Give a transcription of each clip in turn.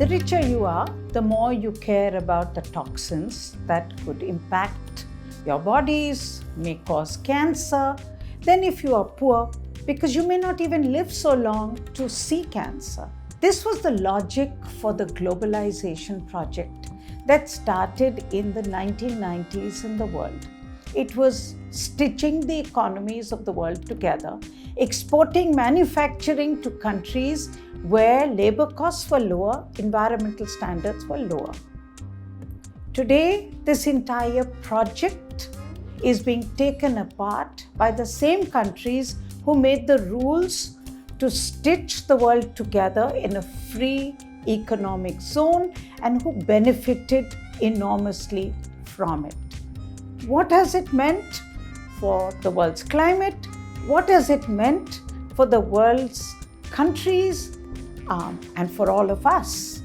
The richer you are, the more you care about the toxins that could impact your bodies, may cause cancer, than if you are poor, because you may not even live so long to see cancer. This was the logic for the globalization project that started in the 1990s in the world. It was stitching the economies of the world together, exporting manufacturing to countries where labor costs were lower, environmental standards were lower. Today, this entire project is being taken apart by the same countries who made the rules to stitch the world together in a free economic zone and who benefited enormously from it. What has it meant for the world's climate? What has it meant for the world's countries and for all of us?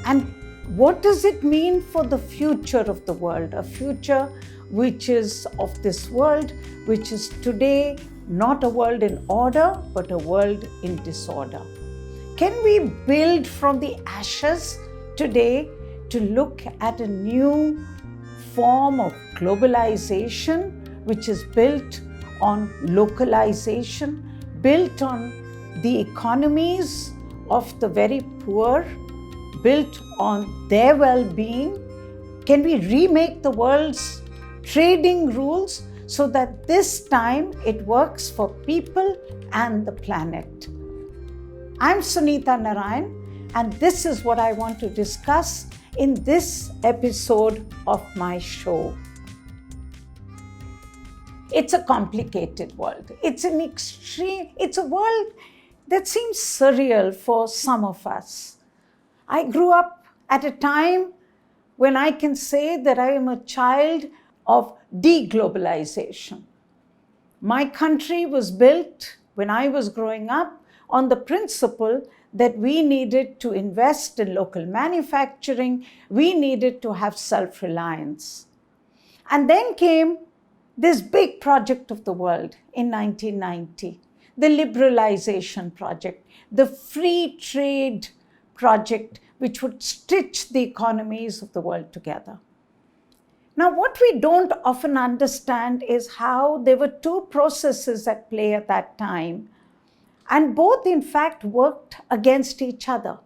And what does it mean for the future of the world? A future which is of this world, which is today not a world in order, but a world in disorder. Can we build from the ashes today to look at a new form of globalization, which is built on localization, built on the economies of the very poor, built on their well-being? Can we remake the world's trading rules so that this time it works for people and the planet? I'm Sunita Narain, and this is what I want to discuss in this episode of my show. It's a complicated world. It's a world that seems surreal for some of us. I grew up at a time when I can say that I am a child of deglobalization. My country was built when I was growing up on the principle that we needed to invest in local manufacturing, we needed to have self-reliance. And then came this big project of the world in 1990, the liberalization project, the free trade project, which would stitch the economies of the world together. Now, what we don't often understand is how there were two processes at play at that time, and both, in fact, worked against each other.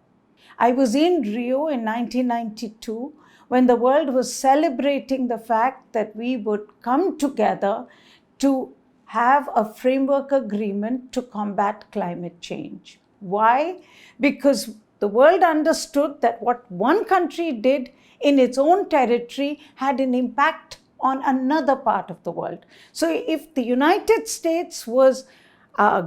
I was in Rio in 1992 when the world was celebrating the fact that we would come together to have a framework agreement to combat climate change. Why? Because the world understood that what one country did in its own territory had an impact on another part of the world. So if the United States was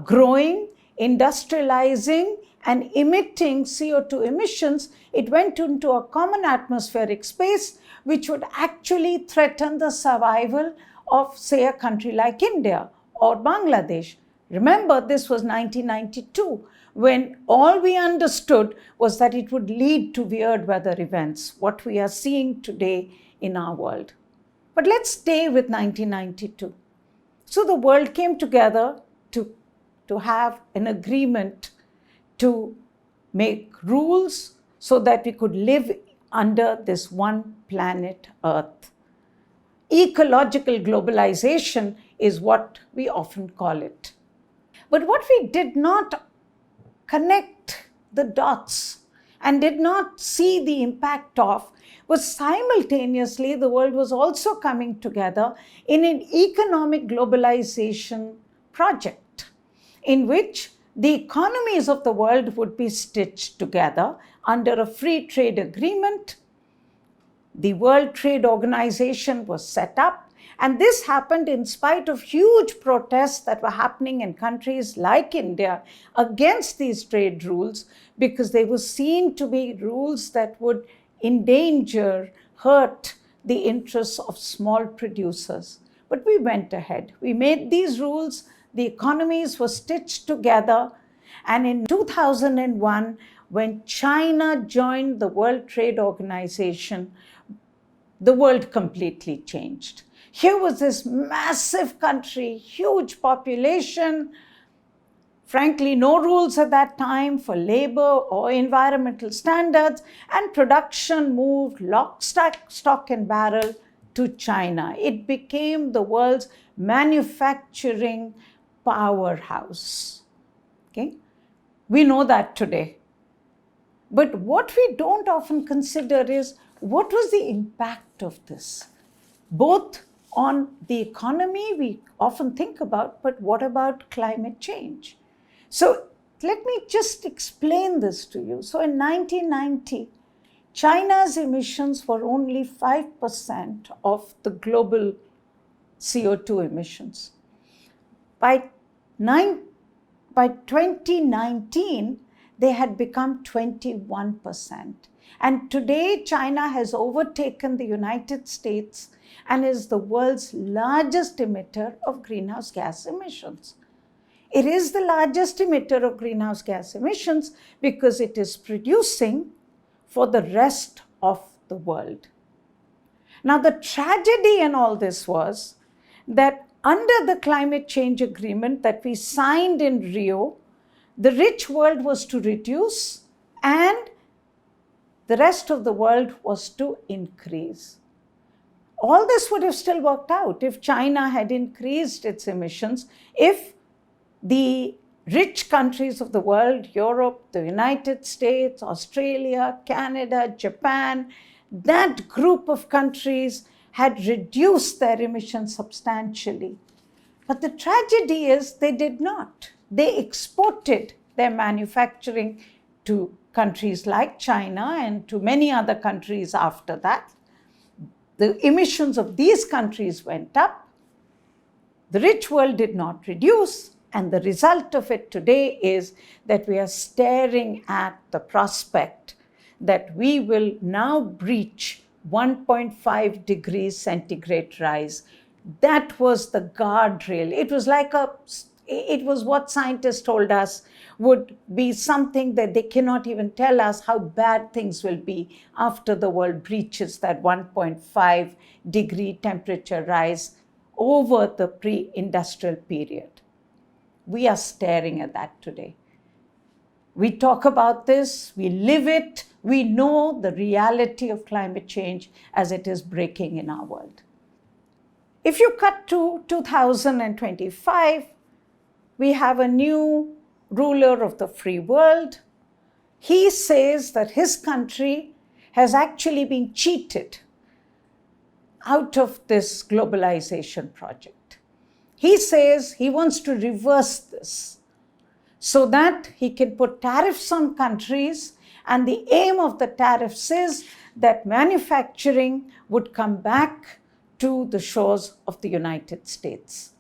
growing, industrializing, and emitting CO2 emissions, it went into a common atmospheric space which would actually threaten the survival of, say, a country like India or Bangladesh. Remember, this was 1992, when all we understood was that it would lead to weird weather events, what we are seeing today in our world. But let's stay with 1992. So the world came together to have an agreement to make rules so that we could live under this one planet Earth. Ecological globalization is what we often call it. But what we did not connect the dots and did not see the impact of was simultaneously the world was also coming together in an economic globalization project in which the economies of the world would be stitched together under a free trade agreement. The World Trade Organization was set up, and this happened in spite of huge protests that were happening in countries like India against these trade rules, because they were seen to be rules that would endanger, hurt the interests of small producers. But we went ahead. We made these rules. The economies were stitched together. And in 2001, when China joined the World Trade Organization, the world completely changed. Here was this massive country, huge population, frankly, no rules at that time for labor or environmental standards, and production moved lock, stock and barrel to China. It became the world's manufacturing powerhouse. Okay? We know that today. But what we don't often consider is what was the impact of this? Both on the economy, we often think about, but what about climate change? So let me just explain this to you. So in 1990, China's emissions were only 5% of the global CO2 emissions. By 2019, they had become 21%. And today, China has overtaken the United States and is the world's largest emitter of greenhouse gas emissions. It is the largest emitter of greenhouse gas emissions because it is producing for the rest of the world. Now, the tragedy in all this was that under the climate change agreement that we signed in Rio, the rich world was to reduce and the rest of the world was to increase. All this would have still worked out if China had increased its emissions, if the rich countries of the world, Europe, the United States, Australia, Canada, Japan, that group of countries had reduced their emissions substantially. But the tragedy is they did not. They exported their manufacturing to countries like China and to many other countries after that. The emissions of these countries went up. The rich world did not reduce. And the result of it today is that we are staring at the prospect that we will now breach 1.5 degrees centigrade rise. That was the guardrail. It was what scientists told us would be something that they cannot even tell us how bad things will be after the world breaches that 1.5 degree temperature rise over the pre-industrial period. We are staring at that today. We talk about this, we live it, we know the reality of climate change as it is breaking in our world. If you cut to 2025, we have a new ruler of the free world. He says that his country has actually been cheated out of this globalization project. He says he wants to reverse this so that he can put tariffs on countries, and the aim of the tariffs is that manufacturing would come back to the shores of the United States.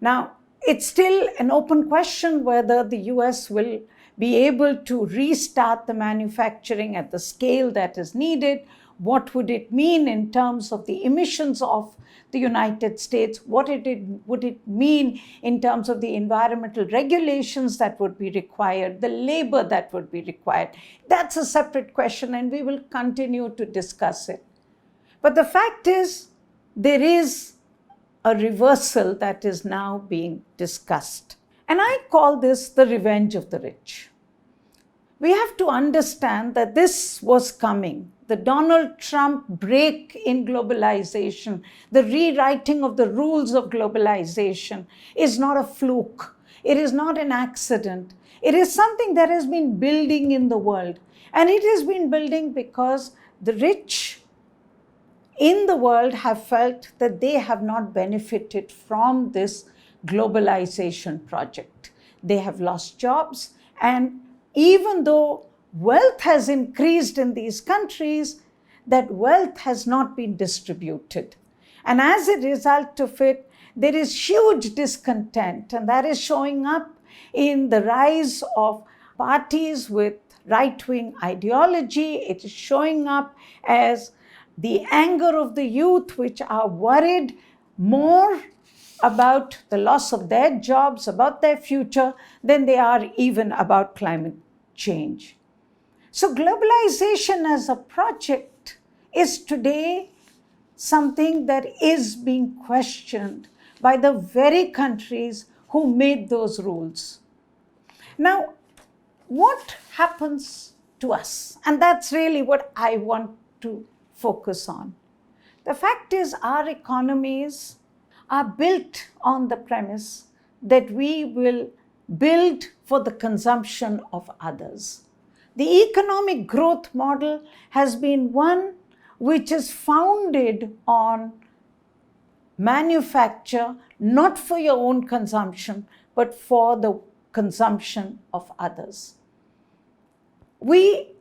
Now, it's still an open question whether the US will be able to restart the manufacturing at the scale that is needed. What would it mean in terms of the emissions of the United States? What would it mean in terms of the environmental regulations that would be required, the labor that would be required? That's a separate question, and we will continue to discuss it. But the fact is, there is a reversal that is now being discussed. And I call this the revenge of the rich. We have to understand that this was coming. The Donald Trump break in globalization, the rewriting of the rules of globalization is not a fluke. It is not an accident. It is something that has been building in the world. And it has been building because the rich in the world have felt that they have not benefited from this globalization project. They have lost jobs, and even though wealth has increased in these countries, that wealth has not been distributed. And as a result of it, there is huge discontent, and that is showing up in the rise of parties with right-wing ideology. It is showing up as the anger of the youth, which are worried more about the loss of their jobs, about their future, than they are even about climate change. So globalization as a project is today something that is being questioned by the very countries who made those rules. Now, what happens to us? And that's really what I want to focus on. The fact is, our economies are built on the premise that we will build for the consumption of others. The economic growth model has been one which is founded on manufacture, not for your own consumption, but for the consumption of others. We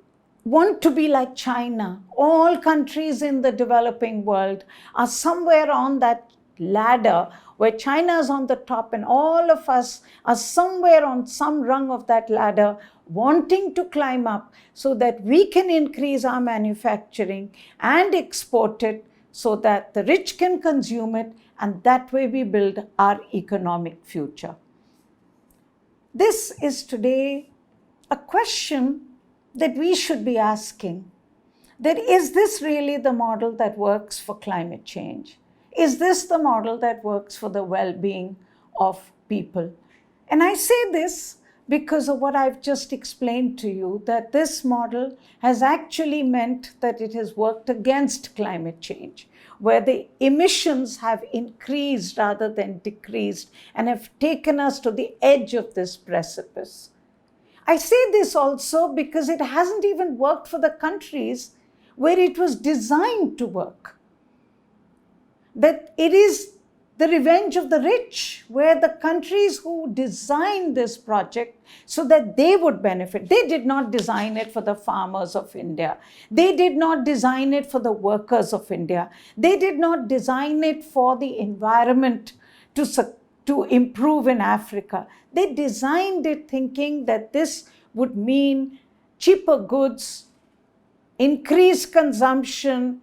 want to be like China. All countries in the developing world are somewhere on that ladder where China is on the top and all of us are somewhere on some rung of that ladder wanting to climb up so that we can increase our manufacturing and export it so that the rich can consume it, and that way we build our economic future. This is today a question that we should be asking, that is this really the model that works for climate change? Is this the model that works for the well-being of people? And I say this because of what I've just explained to you, that this model has actually meant that it has worked against climate change, where the emissions have increased rather than decreased and have taken us to the edge of this precipice. I say this also because it hasn't even worked for the countries where it was designed to work. That it is the revenge of the rich, where the countries who designed this project so that they would benefit. They did not design it for the farmers of India. They did not design it for the workers of India. They did not design it for the environment to improve in Africa. They designed it thinking that this would mean cheaper goods, increased consumption,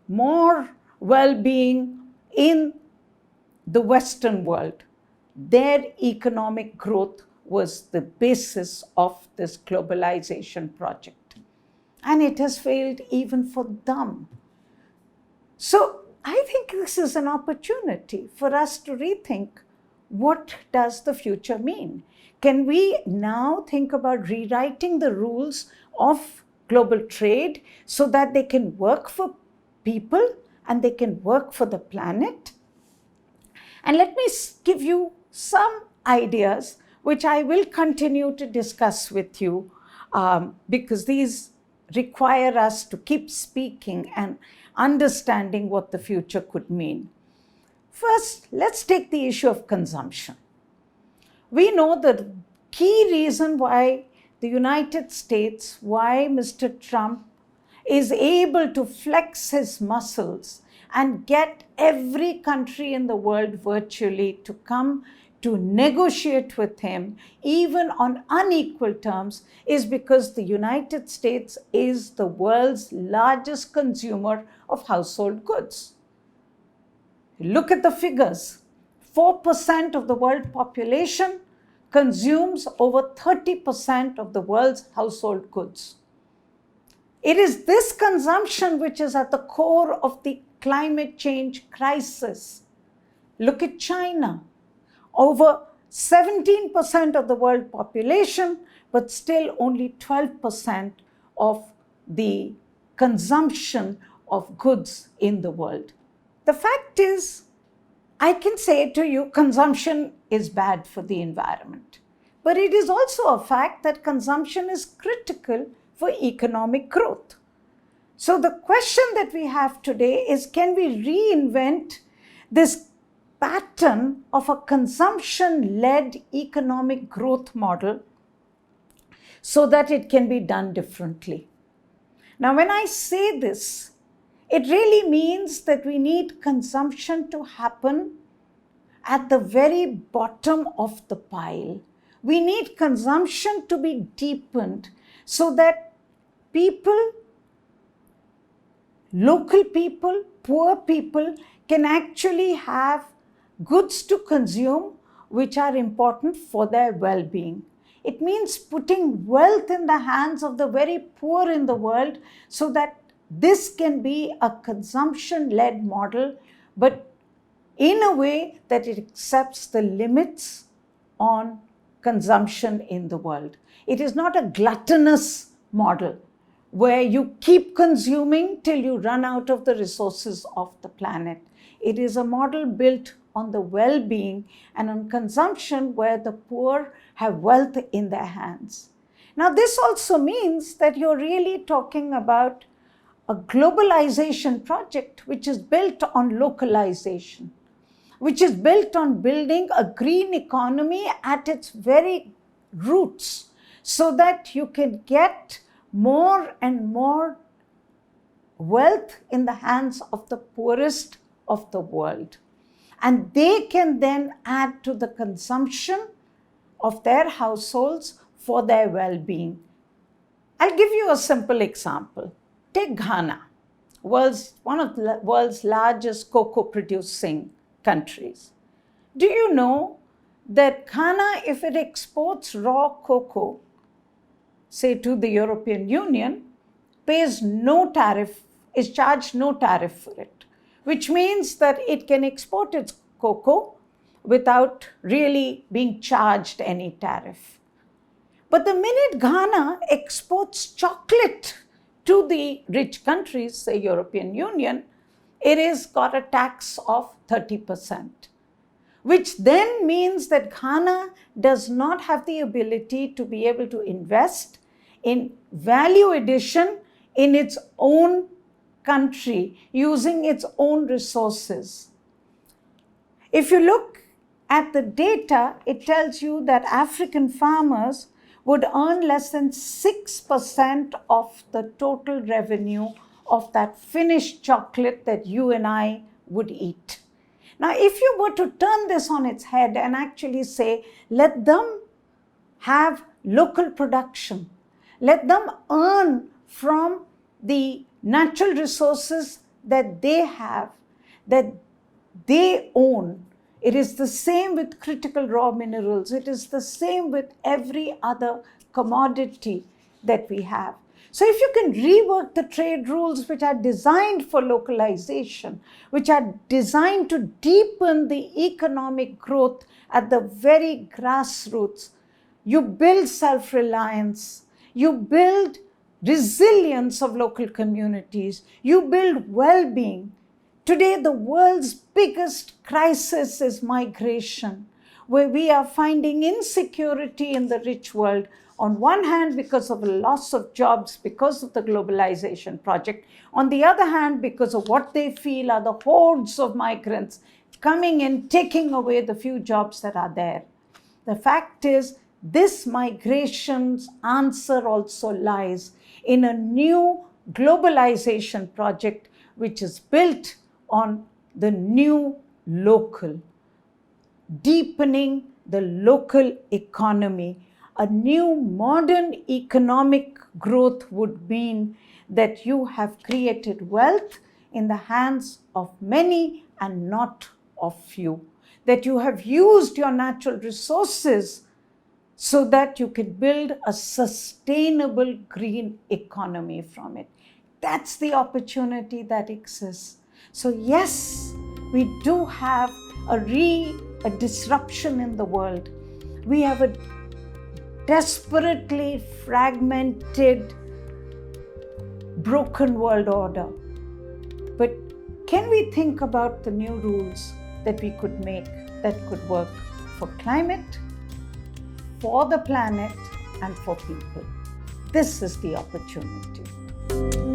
more well-being in the Western world. Their economic growth was the basis of this globalization project. And it has failed even for them. So I think this is an opportunity for us to rethink, what does the future mean? Can we now think about rewriting the rules of global trade so that they can work for people and they can work for the planet? And let me give you some ideas which I will continue to discuss with you because these require us to keep speaking and understanding what the future could mean. First, let's take the issue of consumption. We know the key reason why the United States, why Mr. Trump is able to flex his muscles and get every country in the world virtually to come to negotiate with him, even on unequal terms, is because the United States is the world's largest consumer of household goods. Look at the figures. 4% of the world population consumes over 30% of the world's household goods. It is this consumption which is at the core of the climate change crisis. Look at China. Over 17% of the world population, but still only 12% of the consumption of goods in the world. The fact is, I can say to you, consumption is bad for the environment. But it is also a fact that consumption is critical for economic growth. So the question that we have today is, can we reinvent this pattern of a consumption-led economic growth model so that it can be done differently? Now, when I say this, it really means that we need consumption to happen at the very bottom of the pile. We need consumption to be deepened so that people, local people, poor people, can actually have goods to consume which are important for their well-being. It means putting wealth in the hands of the very poor in the world so that this can be a consumption-led model, but in a way that it accepts the limits on consumption in the world. It is not a gluttonous model where you keep consuming till you run out of the resources of the planet. It is a model built on the well-being and on consumption where the poor have wealth in their hands. Now, this also means that you're really talking about a globalization project which is built on localization, which is built on building a green economy at its very roots so that you can get more and more wealth in the hands of the poorest of the world. And they can then add to the consumption of their households for their well-being. I'll give you a simple example. Take Ghana, one of the world's largest cocoa producing countries. Do you know that Ghana, if it exports raw cocoa, say to the European Union, pays no tariff, is charged no tariff for it, which means that it can export its cocoa without really being charged any tariff. But the minute Ghana exports chocolate to the rich countries, say European Union, it has got a tax of 30%, which then means that Ghana does not have the ability to be able to invest in value addition in its own country using its own resources. If you look at the data, it tells you that African farmers would earn less than 6% of the total revenue of that finished chocolate that you and I would eat. Now, if you were to turn this on its head and actually say, let them have local production, let them earn from the natural resources that they have, that they own. It is the same with critical raw minerals. It is the same with every other commodity that we have. So if you can rework the trade rules which are designed for localization, which are designed to deepen the economic growth at the very grassroots, you build self-reliance, you build resilience of local communities, you build well-being. Today, the world's biggest crisis is migration, where we are finding insecurity in the rich world, on one hand because of a loss of jobs because of the globalization project, on the other hand because of what they feel are the hordes of migrants coming in, taking away the few jobs that are there. The fact is, this migration's answer also lies in a new globalization project which is built on the new local, deepening the local economy. A new modern economic growth would mean that you have created wealth in the hands of many and not of few, that you have used your natural resources so that you can build a sustainable green economy from it. That's the opportunity that exists. So yes, we do have a disruption in the world. We have a desperately fragmented, broken world order. But can we think about the new rules that we could make that could work for climate, for the planet, and for people? This is the opportunity.